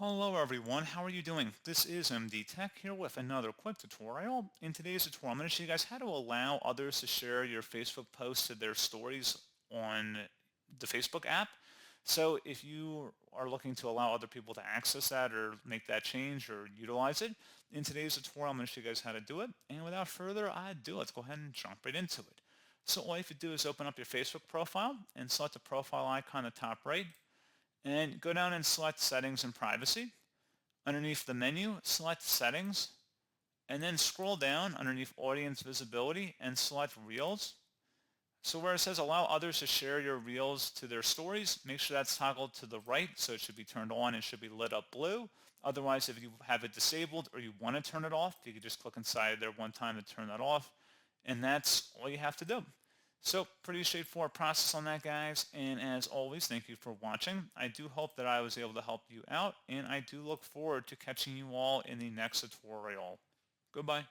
Hello everyone, how are you doing? This is MD Tech here with another quick tutorial. In today's tutorial, I'm going to show you guys how to allow others to share your Facebook posts to their stories on the Facebook app. So if you are looking to allow other people to access that or make that change or utilize it, in today's tutorial I'm going to show you guys how to do it. And without further ado, let's go ahead and jump right into it. So all you have to do is open up your Facebook profile and select the profile icon at the top right and go down and select Settings and Privacy. Underneath the menu, select Settings, and then scroll down underneath Audience Visibility and select Reels. So where it says allow others to share your Reels to their stories, make sure that's toggled to the right, so it should be turned on and should be lit up blue. Otherwise, if you have it disabled or you want to turn it off, you can just click inside there one time to turn that off, and that's all you have to do. So pretty straightforward process on that, guys, and as always, thank you for watching. I do hope that I was able to help you out, and I do look forward to catching you all in the next tutorial. Goodbye.